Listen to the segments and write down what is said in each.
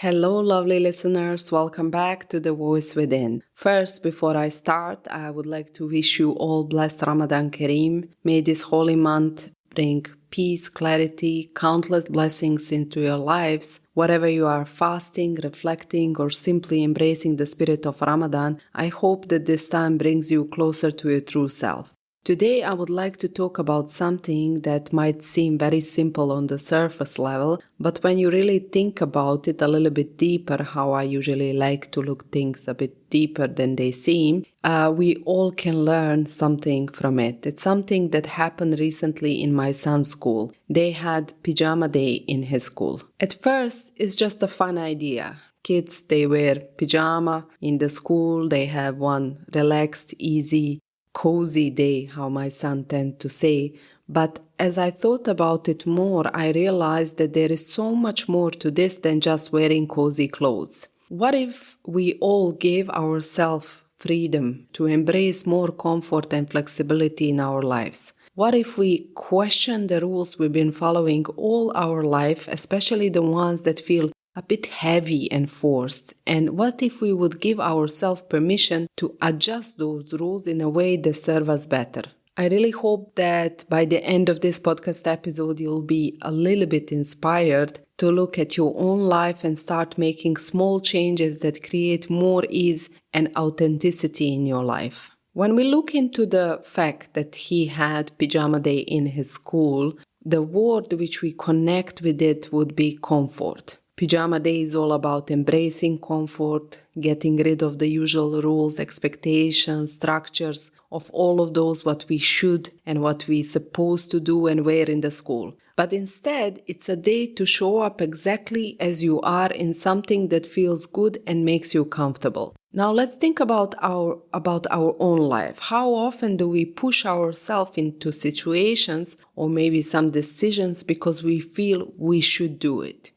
Hello, lovely listeners. Welcome back to The Voice Within. First, before I start, I would like to wish you all blessed Ramadan Kareem. May this holy month bring peace, clarity, countless blessings into your lives. Whatever you are fasting, reflecting, or simply embracing the spirit of Ramadan, I hope that this time brings you closer to your true self. Today, I would like to talk about something that might seem very simple on the surface level, but when you really think about it a little bit deeper, how I usually like to look things a bit deeper than they seem, we all can learn something from it. It's something that happened recently in my son's school. They had pajama day in his school. At first, it's just a fun idea. Kids, they wear pajama in the school. They have one relaxed, easy, cozy day, how my son tends to say. But as I thought about it more, I realized that there is so much more to this than just wearing cozy clothes. What if we all gave ourselves freedom to embrace more comfort and flexibility in our lives? What if we question the rules we've been following all our life, especially the ones that feel a bit heavy and forced? And what if we would give ourselves permission to adjust those rules in a way that serve us better? I really hope that by the end of this podcast episode, you'll be a little bit inspired to look at your own life and start making small changes that create more ease and authenticity in your life. When we look into the fact that he had pajama day in his school, the word which we connect with it would be comfort. Pajama day is all about embracing comfort, getting rid of the usual rules, expectations, structures of all of those what we should and what we supposed to do and wear in the school. But instead, it's a day to show up exactly as you are in something that feels good and makes you comfortable. Now let's think about our own life. How often do we push ourselves into situations or maybe some decisions because we feel we should do it?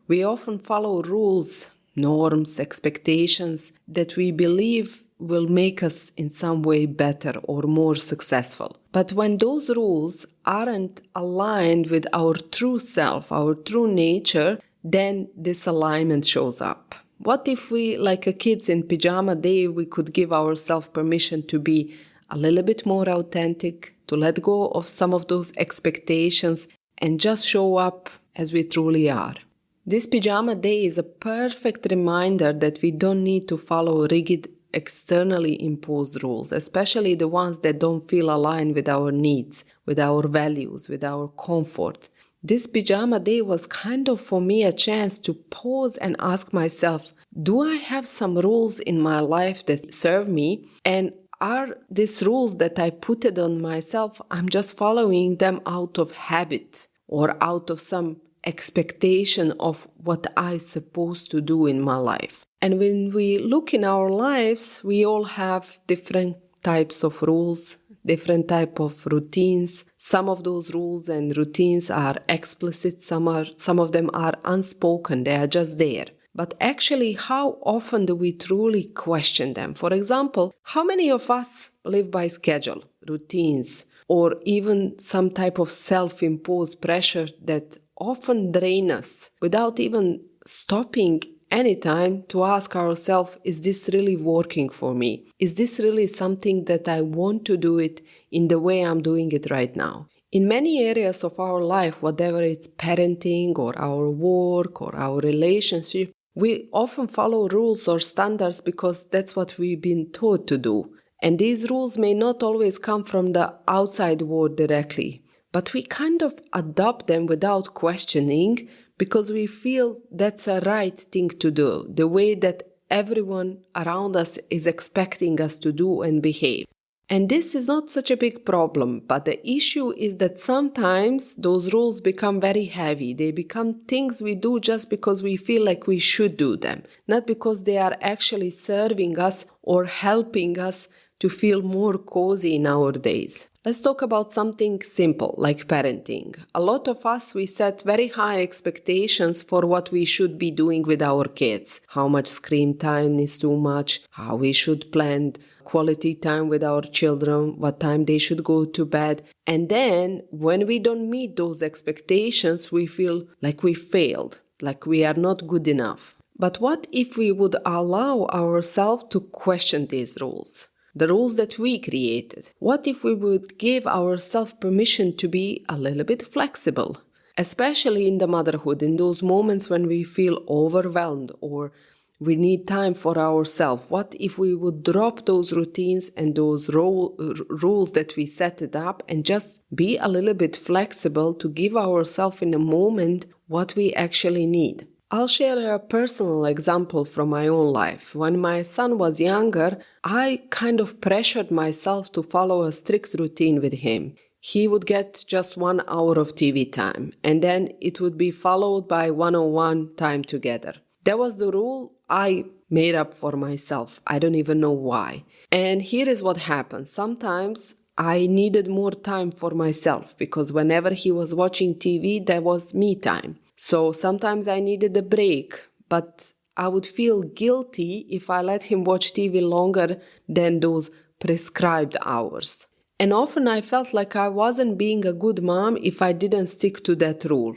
We often follow rules, norms, expectations that we believe will make us in some way better or more successful. But when those rules aren't aligned with our true self, our true nature, then disalignment shows up. What if we, like a kids in pajama day, we could give ourselves permission to be a little bit more authentic, to let go of some of those expectations and just show up as we truly are? This pajama day is a perfect reminder that we don't need to follow rigid, externally imposed rules, especially the ones that don't feel aligned with our needs, with our values, with our comfort. This pajama day was kind of for me a chance to pause and ask myself, do I have some rules in my life that serve me? And are these rules that I put it on myself, I'm just following them out of habit or out of some expectation of what I'm supposed to do in my life? And when we look in our lives, we all have different types of rules, different type of routines. Some of those rules and routines are explicit, some of them are unspoken, they are just there. But actually, how often do we truly question them? For example, how many of us live by schedule, routines, or even some type of self-imposed pressure that often drain us without even stopping any time to ask ourselves, is this really working for me? Is this really something that I want to do it in the way I'm doing it right now? In many areas of our life, whatever it's parenting or our work or our relationship, we often follow rules or standards because that's what we've been taught to do. And these rules may not always come from the outside world directly, but we kind of adopt them without questioning because we feel that's a right thing to do, the way that everyone around us is expecting us to do and behave. And this is not such a big problem, but the issue is that sometimes those rules become very heavy. They become things we do just because we feel like we should do them, not because they are actually serving us or helping us to feel more cozy in our days. Let's talk about something simple like parenting. A lot of us, we set very high expectations for what we should be doing with our kids. How much screen time is too much, how we should plan quality time with our children, what time they should go to bed. And then when we don't meet those expectations, we feel like we failed, like we are not good enough. But what if we would allow ourselves to question these rules? The rules that we created. What if we would give ourselves permission to be a little bit flexible? Especially in the motherhood, in those moments when we feel overwhelmed or we need time for ourselves. What if we would drop those routines and those rules that we set it up and just be a little bit flexible to give ourselves in a moment what we actually need? I'll share a personal example from my own life. When my son was younger, I kind of pressured myself to follow a strict routine with him. He would get just 1 hour of TV time, and then it would be followed by one-on-one time together. That was the rule I made up for myself. I don't even know why. And here is what happened. Sometimes I needed more time for myself because whenever he was watching TV, that was me time. So sometimes I needed a break, but I would feel guilty if I let him watch TV longer than those prescribed hours. And often I felt like I wasn't being a good mom if I didn't stick to that rule.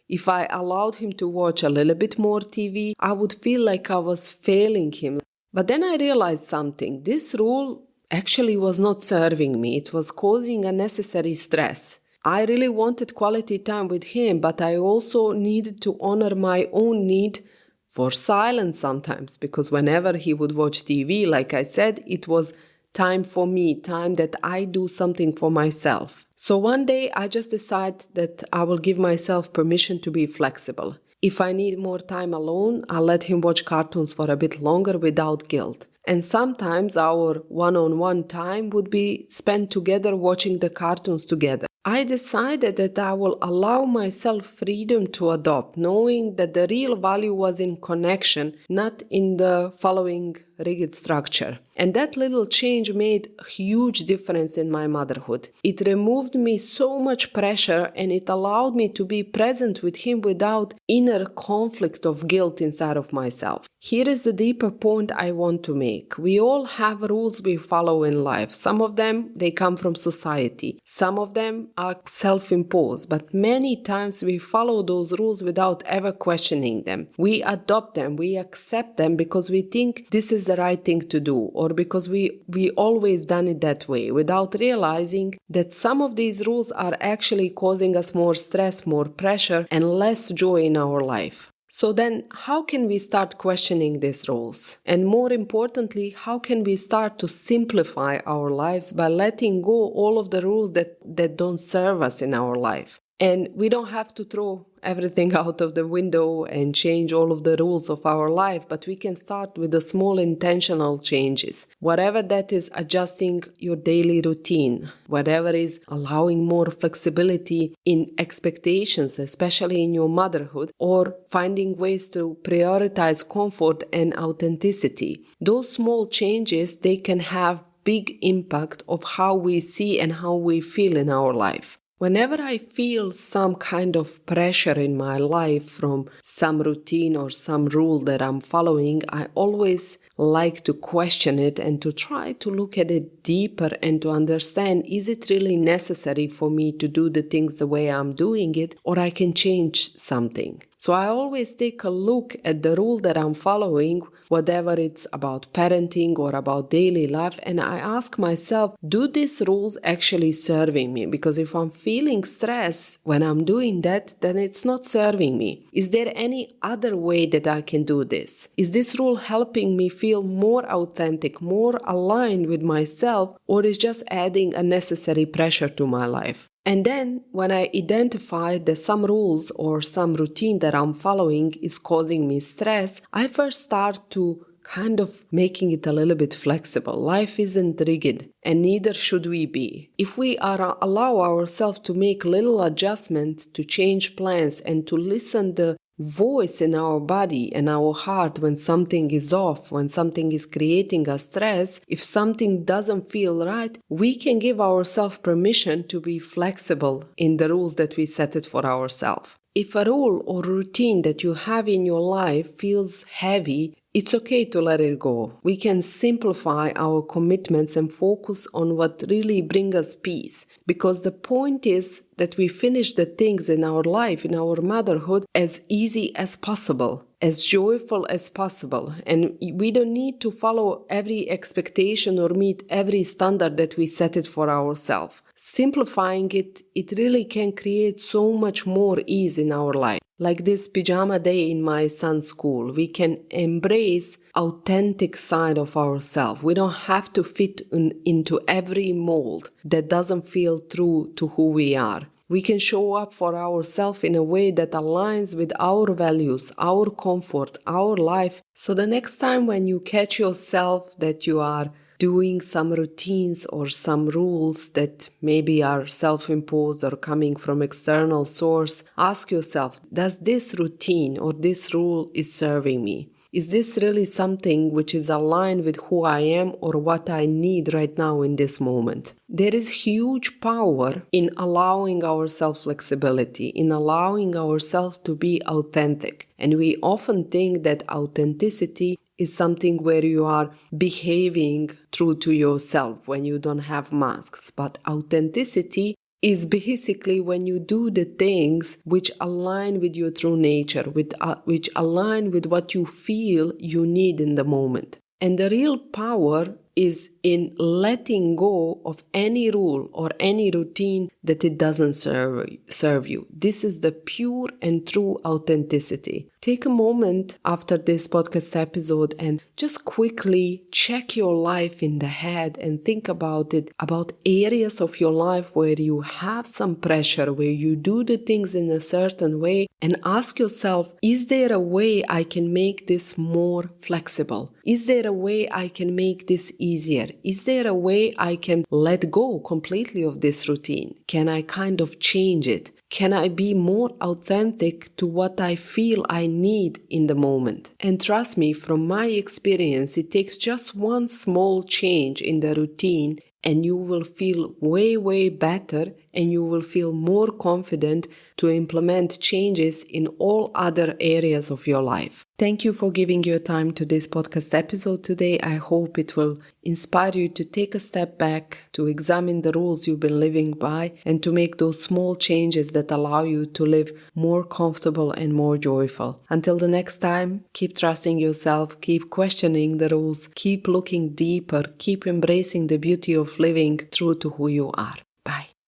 If I allowed him to watch a little bit more TV, I would feel like I was failing him. But then I realized something. This rule actually was not serving me. It was causing unnecessary stress. I really wanted quality time with him, but I also needed to honor my own need for silence sometimes, because whenever he would watch TV, like I said, it was time for me, time that I do something for myself. So one day I just decided that I will give myself permission to be flexible. If I need more time alone, I'll let him watch cartoons for a bit longer without guilt. And sometimes our one-on-one time would be spent together watching the cartoons together. I decided that I will allow myself freedom to adopt, knowing that the real value was in connection, not in the following rigid structure. And that little change made a huge difference in my motherhood. It removed me so much pressure and it allowed me to be present with him without inner conflict of guilt inside of myself. Here is the deeper point I want to make. We all have rules we follow in life. Some of them, they come from society. Some of them are self-imposed, but many times we follow those rules without ever questioning them. We adopt them, we accept them because we think this is the right thing to do, or because we always done it that way, without realizing that some of these rules are actually causing us more stress, more pressure, and less joy in our life. So then, how can we start questioning these rules? And more importantly, how can we start to simplify our lives by letting go all of the rules that don't serve us in our life? And we don't have to throw everything out of the window and change all of the rules of our life, but we can start with the small intentional changes. Whatever that is, adjusting your daily routine, whatever is allowing more flexibility in expectations, especially in your motherhood, or finding ways to prioritize comfort and authenticity. Those small changes, they can have big impact of how we see and how we feel in our life. Whenever I feel some kind of pressure in my life from some routine or some rule that I'm following, I always like to question it and to try to look at it deeper and to understand, is it really necessary for me to do the things the way I'm doing it, or I can change something? So I always take a look at the rule that I'm following, whatever it's about parenting or about daily life, and I ask myself, do these rules actually serving me? Because if I'm feeling stress when I'm doing that, then it's not serving me. Is there any other way that I can do this? Is this rule helping me feel more authentic, more aligned with myself, or is just adding unnecessary pressure to my life? And then when I identify that some rules or some routine that I'm following is causing me stress, I first start to kind of making it a little bit flexible. Life isn't rigid, and neither should we be. If we allow ourselves to make little adjustments, to change plans, and to listen the voice in our body and our heart when something is off, when something is creating us stress, if something doesn't feel right, we can give ourselves permission to be flexible in the rules that we set it for ourselves. If a rule or routine that you have in your life feels heavy, it's okay to let it go. We can simplify our commitments and focus on what really brings us peace. Because the point is that we finish the things in our life, in our motherhood, as easy as possible, as joyful as possible. And we don't need to follow every expectation or meet every standard that we set it for ourselves. Simplifying it really can create so much more ease in our life. Like this pajama day in my son's school, we can embrace authentic side of ourselves. We don't have to fit into every mold that doesn't feel true to who we are. We can show up for ourselves in a way that aligns with our values, our comfort, our life. So the next time when you catch yourself that you are doing some routines or some rules that maybe are self-imposed or coming from external source, ask yourself, does this routine or this rule is serving me? Is this really something which is aligned with who I am or what I need right now in this moment? There is huge power in allowing ourselves flexibility, in allowing ourselves to be authentic. And we often think that authenticity is something where you are behaving true to yourself when you don't have masks. But authenticity is basically when you do the things which align with your true nature, which align with what you feel you need in the moment. And the real power is in letting go of any rule or any routine that it doesn't serve you. This is the pure and true authenticity. Take a moment after this podcast episode and just quickly check your life in the head and think about it, about areas of your life where you have some pressure, where you do the things in a certain way, and ask yourself, is there a way I can make this more flexible? Is there a way I can make this easier? Is there a way I can let go completely of this routine? Can I kind of change it? Can I be more authentic to what I feel I need in the moment? And trust me, from my experience, it takes just one small change in the routine and you will feel way, way better and you will feel more confident to implement changes in all other areas of your life. Thank you for giving your time to this podcast episode today. I hope it will inspire you to take a step back, to examine the rules you've been living by, and to make those small changes that allow you to live more comfortable and more joyful. Until the next time, keep trusting yourself, keep questioning the rules, keep looking deeper, keep embracing the beauty of living true to who you are.